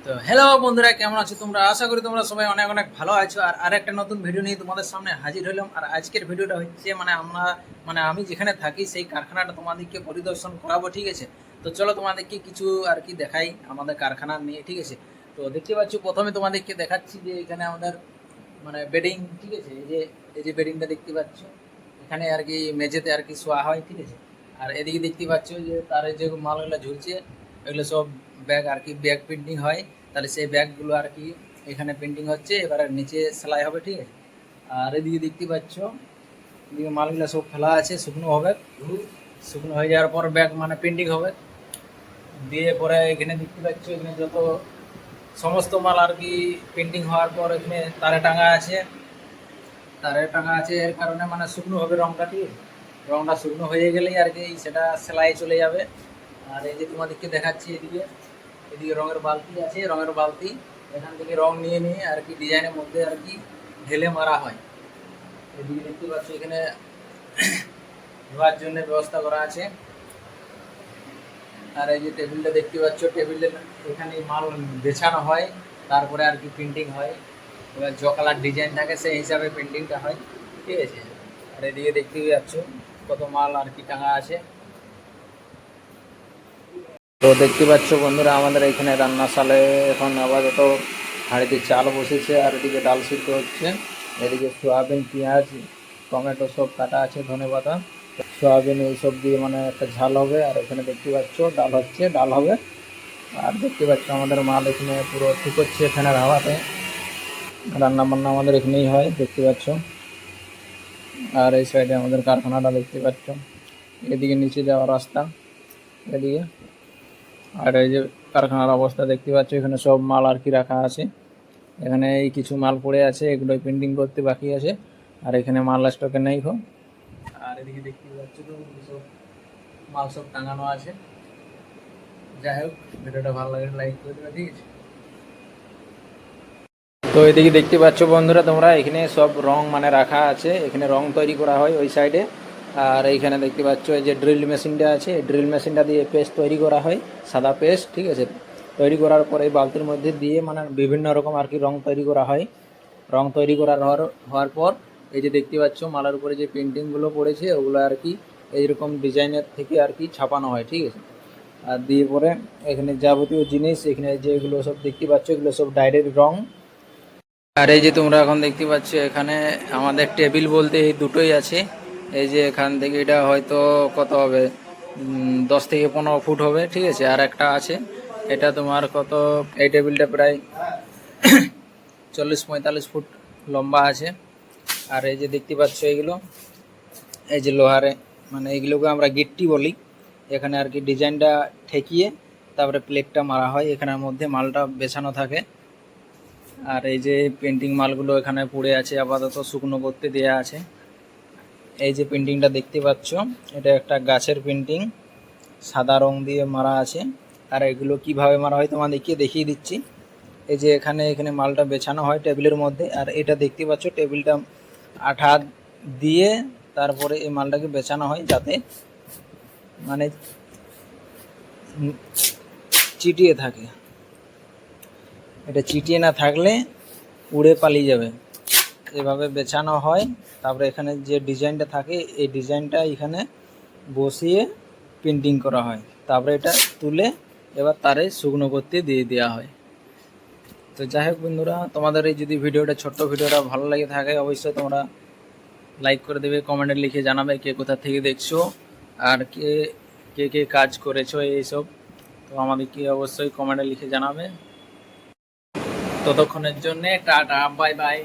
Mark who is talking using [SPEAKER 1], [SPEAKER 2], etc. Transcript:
[SPEAKER 1] তো হ্যালো বন্ধুরা, কেমন আছো তোমরা? আশা করি তোমরা সবাই অনেক অনেক ভালো আছো। আর আরেকটা নতুন ভিডিও নিয়ে তোমাদের সামনে হাজির হলাম। আর আজকের ভিডিওটা হচ্ছে আমি যেখানে থাকি সেই কারখানাটা তোমাদেরকে পরিদর্শন করাবো, ঠিক আছে? তো চলো তোমাদেরকে কিছু আর কি দেখাই আমাদের কারখানা নিয়ে, ঠিক আছে? তো দেখতে পাচ্ছ, প্রথমে তোমাদেরকে দেখাচ্ছি যে এখানে আমাদের বেডিং, ঠিক আছে? এই যে বেডিংটা দেখতে পাচ্ছ, এখানে আর কি মেঝেতে আর কি শোয়া হয়, ঠিক আছে? আর এদিকে দেখতে পাচ্ছ যে তার যে মালগুলো ঝুলছে, এগুলো সব ব্যাগ আর কি, ব্যাগ প্রিন্টিং হয়। তাহলে সেই ব্যাগগুলো আর কি এখানে প্রিন্টিং হচ্ছে, এবারে নিচে সেলাই হবে, ঠিক আছে? আর এদিকে দেখতে পাচ্ছ, এদিকে মালগুলো সব ফেলা আছে, শুকনো হবে। শুকনো হয়ে যাওয়ার পর ব্যাগ প্রিন্টিং হবে। দিয়ে পরে এখানে দেখতে পাচ্ছ, এখানে যত সমস্ত মাল আর কি প্রিন্টিং হওয়ার পর এখানে তারে টাঙা আছে এর কারণে শুকনো হবে রংটা, ঠিক আছে? রংটা শুকনো হয়ে গেলেই আর কি সেটা সেলাই চলে যাবে। আর এই যে তোমাদেরকে দেখাচ্ছি, এদিকে এদিকে রঙের বালতি আছে, রঙের বালতি এখান থেকে রং নিয়ে নিয়ে আর কি ডিজাইনের মধ্যে আর কি ঢেলে মারা হয়। এদিকে দেখতে পাচ্ছ এখানে ধোয়ার জন্য ব্যবস্থা করা আছে। আর এই যে টেবিলটা দেখতে পাচ্ছ, টেবিলের এখানে মাল বেছানো হয়, তারপরে আর কি প্রিন্টিং হয়। এবার জ কালার ডিজাইন থাকে সেই হিসাবে প্রিন্টিংটা হয়, ঠিক আছে? আর এদিকে দেখতে পাচ্ছ কত মাল আর কি টাঙা আছে। তো দেখতে পাচ্ছ বন্ধুরা, আমাদের এখানে রান্নাশালে এখন আপাতত হাঁড়িতে চাল বসেছে, আর এদিকে ডাল সিদ্ধ হচ্ছে। এদিকে সোয়াবিন, পেঁয়াজ, টমেটো সব কাটা আছে, ধনেপাতা, সোয়াবিন এইসব দিয়ে একটা ঝাল হবে। আর এখানে দেখতে পাচ্ছ ডাল হচ্ছে, ডাল হবে। আর দেখতে পাচ্ছ আমাদের মাল এখানে পুরো শুকোচ্ছে ফ্যানের হাওয়াতে। রান্না বান্না আমাদের এখানেই হয়, দেখতে পাচ্ছ। আর এই সাইডে আমাদের কারখানাটা দেখতে পাচ্ছ, এদিকে নিচে যাওয়ার রাস্তা এদিকে। আর এই যে কারখানার অবস্থা দেখতে পাচ্ছ, এখানে সব মাল আর কি রাখা আছে। এখানে এই কিছু মাল পড়ে আছে, এগুলো প্রিন্টিং করতে বাকি আছে। আর এখানে মাল স্টকে নেই হোক। আর এদিকে দেখতে পাচ্ছ তো সব মাল সব টাঙানো আছে। যাই হোক, ভিডিওটা ভালো লাগে লাইক করে দেবে, ঠিক আছে? তো এদিকে দেখতে পাচ্ছ বন্ধুরা তোমরা, এখানে সব রং রাখা আছে, এখানে রং তৈরি করা হয় ওই সাইডে। আর এইখানে দেখতে পাচ্ছ এই যে ড্রিল মেশিনটা আছে, এই ড্রিল মেশিনটা দিয়ে পেস্ট তৈরি করা হয়, সাদা পেস্ট, ঠিক আছে? তৈরি করার পরে এই বালতির মধ্যে দিয়ে বিভিন্ন রকম আর কি রং তৈরি করা হয়। রং তৈরি হওয়ার পর এই যে দেখতে পাচ্ছ মালার উপরে যে পেন্টিংগুলো পড়েছে, ওগুলো আর কি এইরকম ডিজাইনের থেকে আর কি ছাপানো হয়, ঠিক আছে? আর দিয়ে পরে এখানে যাবতীয় জিনিস, এখানে যেগুলো সব দেখতে পাচ্ছ, এগুলো সব ডাইরেক্ট রং। আর এই যে তোমরা এখন দেখতে পাচ্ছ, এখানে আমাদের টেবিল বলতে এই দুটোই আছে। এই যে এখান থেকে এটা হয়তো কত হবে, 10 থেকে 15 ফুট হবে, ঠিক আছে? আর একটা আছে, এটা তোমার কত, এই টেবিলটা প্রায় 40-45 ফুট লম্বা আছে। আর এই যে দেখতে পাচ্ছ এগুলো, এই যে লোহারে, এইগুলোকে আমরা গিট্টি বলি। এখানে আর কি ডিজাইনটা ঠেকিয়ে তারপরে প্লেটটা মারা হয়, এখানের মধ্যে মালটা বেছানো থাকে। আর এই যে পেন্টিং মালগুলো এখানে পড়ে আছে, আপাতত শুকনো করতে দেয়া আছে। এই যে পেন্টিংটা দেখতে পাচ্ছ, এটা একটা গাছের পেন্টিং, সাদা রং দিয়ে মারা আছে। আর এগুলো কিভাবে মারা হয় তোমাদেরকে দেখিয়ে দিচ্ছি। এই যে এখানে এখানে মালটা বেছানো হয় টেবিলের মধ্যে। আর এটা দেখতে পাচ্ছ, টেবিলটা আঠা দিয়ে তারপরে এই মালটাকে বেছানো হয়, যাতে চিটিয়ে থাকে। এটা চিটিয়ে না থাকলে উড়ে পালিয়ে যাবে। এভাবে বেছানো হয়। তারপরে এখানে যে ডিজাইনটা থাকে, এই ডিজাইনটা এখানে বসিয়ে প্রিন্টিং করা হয়। তারপরে এটা তুলে এবার তারে শুকনো করতে দিয়ে দেওয়া হয়। তো যাই হোক বন্ধুরা, তোমাদের এই যদি ছোট্ট ভিডিওটা ভালো লাগে থাকে, অবশ্যই তোমরা লাইক করে দেবে, কমেন্টে লিখে জানাবে কে কোথা থেকে দেখছো, আর কে কে কে কাজ করেছো এইসব। তো আমাদেরকে অবশ্যই কমেন্টে লিখে জানাবে। ততক্ষণের জন্যে টাটা, বাই বাই।